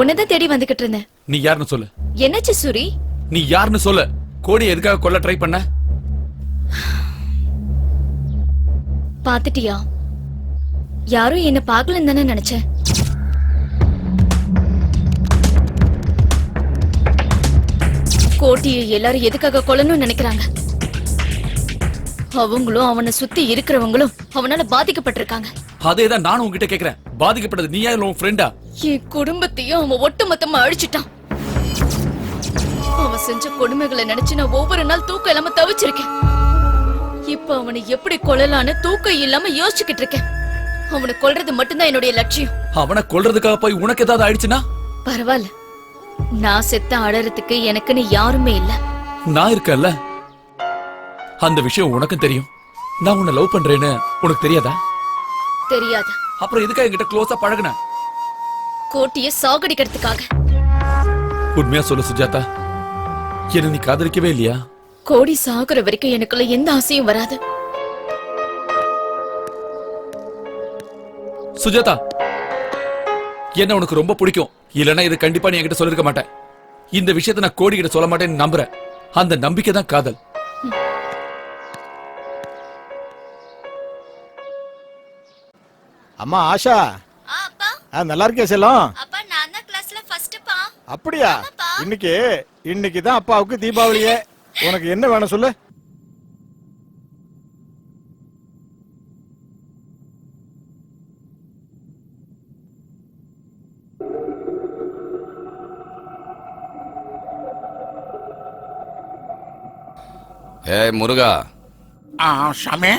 உன்னதான் தேடி வந்துகிட்டு இருந்தேன். நீ யாருன்னு சொல்லு. என்னாச்சு சூரி? நீ யாருன்னு சொல்லு. கோடி எதுக்காக கொல்ல ட்ரை பண்ண? பாத்துட்டியா? யாரும் என்ன பாக்கலன்னு தானே நினைச்சேன். கோட்டியை எல்லாரும் எதுக்காக கொல்லணும்னு நினைக்கிறாங்க? அவங்களும் அவனை சுத்தி இருக்கிறவங்களும் அவனால பாதிக்கப்பட்டிருக்காங்க. அதேதான் நானும் உன்கிட்ட கேக்குறேன். பாதிக்கப்பட்டது நீயா இல்ல உன் ஃப்ரெண்டா? என் குடும்பத்தையும் அவன் ஒட்டுமொத்தமா அழிச்சிட்டான். அவன் செஞ்ச கொடுமைகளை நினைச்சு நான் ஒவ்வொரு நாள் தூக்கம் இல்லாம தவிச்சிருக்கேன். இப்ப அவனை எப்படி கொல்லலான்னு தூக்கம் இல்லாம யோசிச்சுக்கிட்டு இருக்கேன். அவனை கொல்றது மட்டும்தான் என்னுடைய லட்சியம். அவனை கொல்றதுக்காக போய் உனக்கு ஏதாவது ஆயிடுச்சுன்னா? பரவாயில்ல, நான் செத்த அழறதுக்கு எனக்குன்னு யாருமே இல்ல. நான் இருக்கேன்ல. அந்த விஷயம் உனக்கும் தெரியும். நான் உன்னை லவ் பண்றேன்னு உனக்கு தெரியாதா? தெரியாது. அப்புறம் எதுக்காக என்கிட்ட க்ளோஸா பழகுன? கோட்டியை சாகடிக்கிறதுக்காக. உண்மையா சொல்லு சுஜாதா, என்ன நீ காதலிக்கவே இல்லையா? கோடி சாகுற வரைக்கும் எனக்குள்ள எந்த ஆசையும் வராது. சுஜாதா, என்ன உனக்கு ரொம்ப பிடிக்கும். இல்லனா இது கண்டிப்பா நீ என்கிட்ட சொல்லிருக்க மாட்டேன். இந்த விஷயத்தை நான் கோடி கிட்ட சொல்ல மாட்டேன்னு நம்புறேன். அந்த நம்பிக்கை தான் காதல். அம்மா ஆஷா, நல்லா இருக்கே செல்லம்? அப்பா, நான் தான் கிளாஸ்ல ஃபர்ஸ்ட் பா. அப்படியா? இன்னைக்கு தான் அப்பாவுக்கு தீபாவளியே. உனக்கு என்ன வேணும் சொல்லு. ஏய் முருகா. சாமி.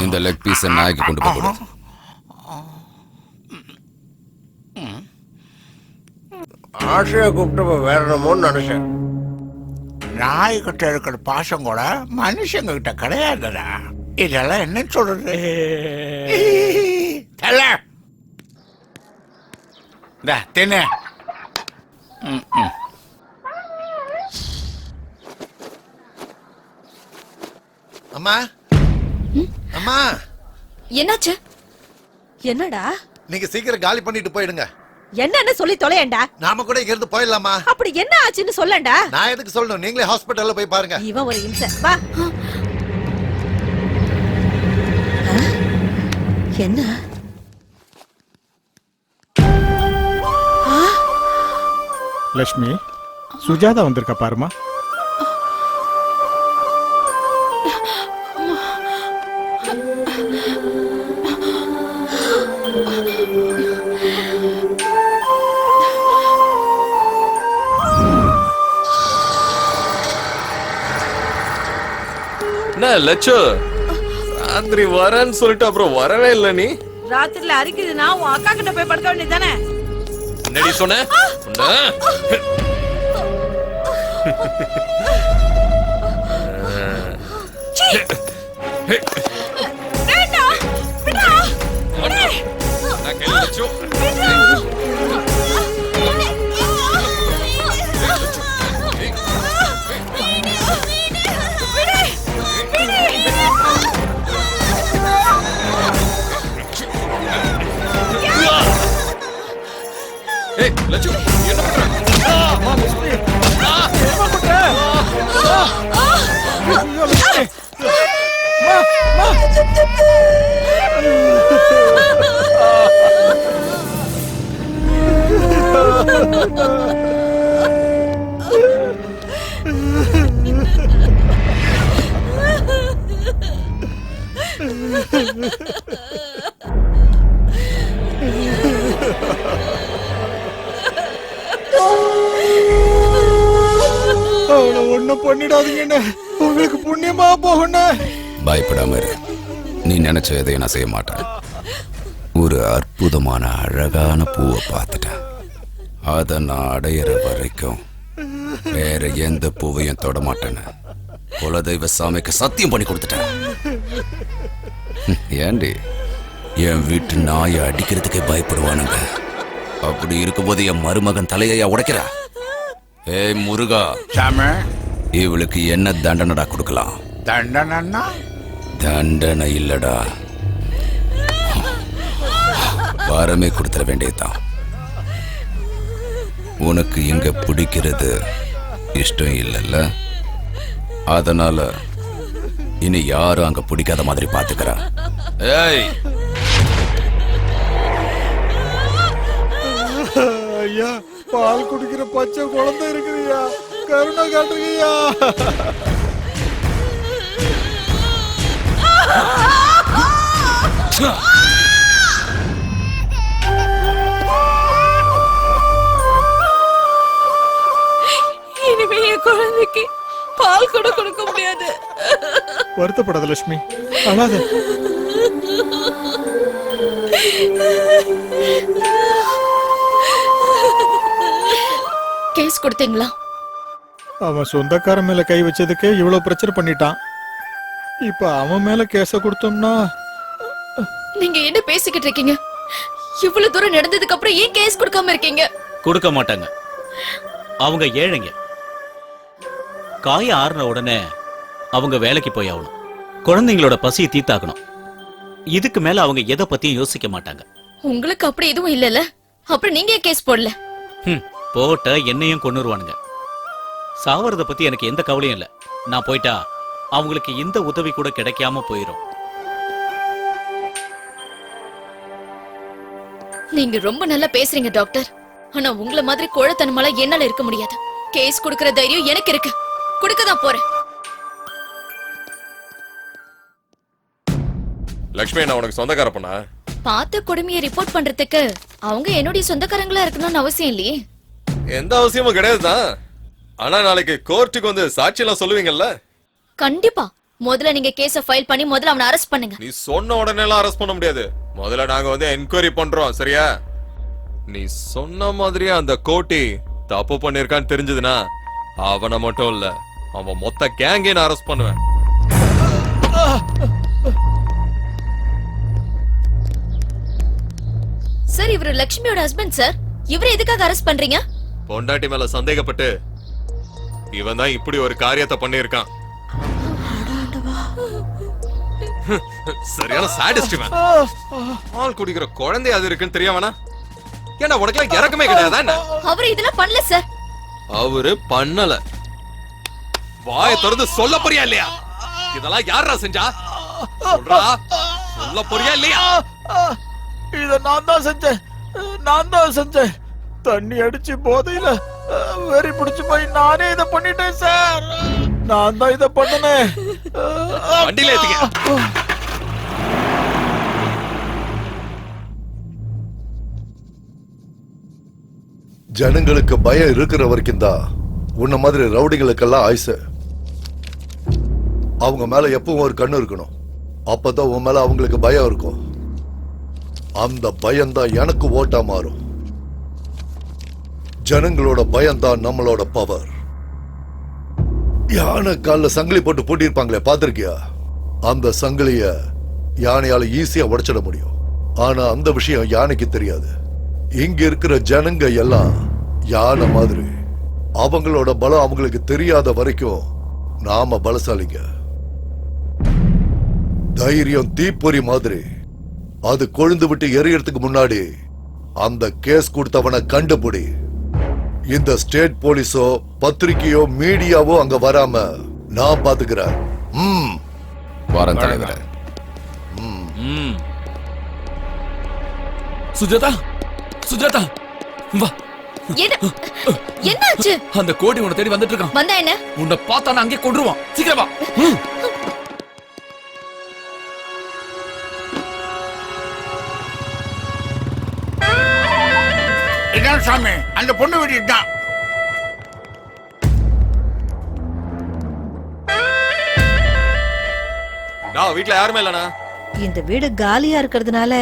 இந்த லெக் பீஸ் நாய்க்கு கொண்டு போய் கொடு. ஆசையை கூப்பிட்டு வேற என்னமோன்னு நினைச்சேன். நாய்கிட்ட இருக்கிற பாசம் கூட மனுஷங்க கிட்ட கிடையாதுடா. இதெல்லாம் என்ன சொல்றது? தின்னு. அம்மா, அம்மா. என்னாச்சு? என்னடா? நீங்க சீக்கிரம் காலி பண்ணிட்டு போயிடுங்க. என்னன்னு சொல்லி தொலையண்டா. நாம கூட இங்க இருந்து போயிடலாமா? அப்படி என்ன ஆச்சுன்னு சொல்லண்டா. நான் எதுக்கு சொல்லணும்? நீங்களே ஹாஸ்பிடல்ல போய் பாருங்க. இவன் ஒரு இன்சன். வா. என்ன? லட்சுமி, சுஜாதா வந்திருக்கா பாருமா. என்ன லட்சு, ராத்திரி வரேன்னு சொல்லிட்டு அப்புறம் வரவே இல்லை. நீ ராத்திரில அரிக்குதுன்னா உன் அக்கா கிட்ட போய் படுக்க வேண்டியதானே? என்னடி சொன்ன? லட்சு என்ன ஒண்ணும் பண்ணிடாதீங்க, உங்களுக்கு புண்ணியமா போகணும். பயப்படாம இரு. நீ நினைச்ச எதையும் நான் செய்ய மாட்டேன். ஒரு அற்புதமான அழகான பூவை பார்த்துட்டேன். அதை நான் அடையிற வரைக்கும் வேற எந்த பூவையும் தொட மாட்டேன்னு குலதெய்வ சாமிக்கு சத்தியம் பண்ணி கொடுத்துட்டேன். ஏண்டி என் வீட்டு நாயை அடிக்கிறதுக்கே பயப்படுவானுங்க. அப்படி இருக்கும்போது என் மருமகன் தலையா உடைக்கிறா? ஏய் முருகா, இவளுக்கு என்ன தண்டனடா கொடுக்கலாம்? தண்டனை தண்டனை இல்லடா, வரமே கொடுத்துட வேண்டியதுதான். உனக்கு இங்க பிடிக்கிறது இஷ்டம் இல்லைல்ல, அதனால இனி யாரும் அங்க பிடிக்காத மாதிரி பாத்துக்கிறா. ஏய், ஐயா, பால் குடிக்கிற பச்சை குழந்தை இருக்குதுயா, கருணை காட்டுறியா? இனிமே என் குழந்தைக்கு பால் கூட கொடுக்க முடியாது. வருத்தப்படாத லட்சுமி, அழாத. கேஸ் கொடுத்தீங்களா? அவன் சொந்தக்காரன் மேல கை வச்சதுக்கே இவ்வளவு பிரச்சனை பண்ணிட்டான். இப்ப அவன் மேல கேஸ கொடுத்தோம்னா நீங்க என்ன பேசிக்கிட்டு இருக்கீங்க? இவ்வளவு தூரம் நடந்ததுக்கு அப்புறம் ஏன் கேஸ் கொடுக்காம இருக்கீங்க? கொடுக்க மாட்டாங்க. அவங்க ஏழைங்க. காய ஆறுன உடனே அவங்க வேலைக்கு போய் ஆகணும். குழந்தைங்களோட பசியை தீத்தாக்கணும். இதுக்கு மேல அவங்க எதை பத்தியும் யோசிக்க மாட்டாங்க. உங்களுக்கு அப்படி எதுவும் இல்லல, அப்புறம் நீங்க ஏன் கேஸ் போடல? போட்ட என்னையும் கொன்னுருவானுங்க. சாவறத பத்தி எனக்கு எந்த கவலையும் இல்ல. நான் போயிட்டா அவங்களுக்கு எந்த உதவி கூட கிடைக்காம போயிரும். நீங்க ரொம்ப நல்லா பேசுறீங்க டாக்டர். ஆனா உங்கள மாதிரி கோழத்தனமால என்னால இருக்க முடியாது. கேஸ் கொடுக்கற தைரியம் எனக்கு இருக்கு. கொடுக்கதான் போறேன். லக்ஷ்மி நான் உனக்கு சொந்தக்கார பொண்ணா? பார்த்த கொடுமையை ரிப்போர்ட் பண்றதுக்கு அவங்க என்னுடைய சொந்தக்காரங்களா இருக்கணும்னு அவசியம் இல்லையே. எந்த அவசியமும் கிடையாதுதான். ஆனா நாளைக்கு கோர்ட்டுக்கு வந்து சாட்சி எல்லாம் சொல்லுவீங்கல்ல? கண்டிப்பா. முதல்ல நீங்க கேஸ ஃபைல் பண்ணி முதல்ல அவனை அரெஸ்ட் பண்ணுங்க. நீ சொன்ன உடனே எல்லாம் அரெஸ்ட் பண்ண முடியாது. முதல்ல நாங்க வந்து என்கொயரி பண்றோம், சரியா? நீ சொன்ன மாதிரியே அந்த கோட்டி தப்பு பண்ணிருக்கான்னு தெரிஞ்சதுன்னா அவனை மட்டும் இல்ல, அவன் மொத்த கேங்கே நான் அரெஸ்ட் பண்ணுவேன். சார், இவரு லட்சுமியோட ஹஸ்பண்ட் சார். இவரை எதுக்காக அரெஸ்ட் பண்றீங்க? பொண்டாட்டி மேல சந்தேகப்பட்டு இவன் தான் இப்படி ஒரு காரியத்தை பண்ணிருக்கான். சரியான சாடிஸ்ட் இவன். பால் குடிக்கிற குழந்தை அது இருக்குன்னு தெரியாமனா? ஏன்னா உனக்கு இறக்கமே கிடையாதா என்ன? அவரு இதெல்லாம் பண்ணல சார். அவரு பண்ணல. வாயை திறந்து சொல்ல போறியா இல்லையா? இதெல்லாம் யாரா செஞ்சா? சொல்றா, சொல்ல போறியா இல்லையா? இத நான் தான் செஞ்சேன். தண்ணி அடிச்சு போதையில வெறி பிடிச்சு போய் நானே இத பண்ணிட்டேன் சார். நான் தான் இத பண்ணனேன். வண்டியில ஏத்துக்க. ஜனங்களுக்கு பயம் இருக்கிற வரைக்கும் தான் உன்ன மாதிரி ரவுடிகளுக்கெல்லாம் ஆயுசு. அவங்க மேல எப்பவும் ஒரு கண்ணு இருக்கணும். அப்பதான் உன் மேல அவங்களுக்கு பயம் இருக்கும். அந்த பயம்தான் எனக்கு ஓட்டா மாறும். ஜனங்களோட பயம்தான் நம்மளோட பவர். யானை கால்ல சங்கிலி போட்டு பூட்டியிருப்பாங்களே, பாத்திருக்கியா? அந்த சங்கிலிய யானையால ஈஸியா உடைச்சிட முடியும். ஆனா அந்த விஷயம் யானைக்கு தெரியாது. இங்க இருக்கிற ஜனங்க எல்லாம் யானை மாதிரி. அவங்களோட பலம் அவங்களுக்கு தெரியாத வரைக்கும் நாம பலசாலிங்க. தைரியம் தீப்பொறி மாதிரி. அது கொழுந்து விட்டு எரியறதுக்கு முன்னாடி அந்த கேஸ் கொடுத்தவனை கண்டுபிடி. இந்த ஸ்டேட் போலீஸோ பத்திரிகையோ மீடியாவோ அங்க வராம நான் பாத்துக்கிறேன். வாரம் தலைவரே. சுஜாதா, சுஜாதா வா. என்னாச்சு? அந்த கோடி உன்னை தேடி வந்துட்டு இருக்கான். வந்தா என்ன? உன்னை பார்த்தான அங்கே கொன்றுவான். சீக்கிரம் வா. இதான் சாமி, அந்த பொண்ணு வீடு தான். நான் வீட்டுல யாருமே இல்லனா? இந்த வீடு காலியா இருக்கிறதுனால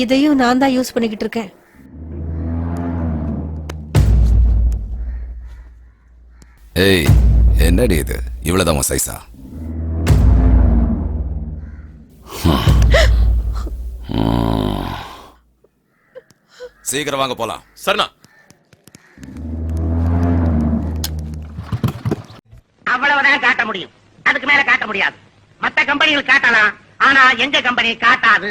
இதையும் நான் தான் யூஸ் பண்ணிக்கிட்டு இருக்கேன். ஏய், என்னடி இது? இவ்வளவுதான் உன் சைஸா? சீக்கிரம் வாங்க போலாம். சரிண்ணா. அவ்வளவுதான் காட்ட முடியும். அதுக்கு மேல காட்ட முடியாது. மத்த கம்பெனிகள் காட்டலாம், ஆனா எங்க கம்பெனி காட்டாது.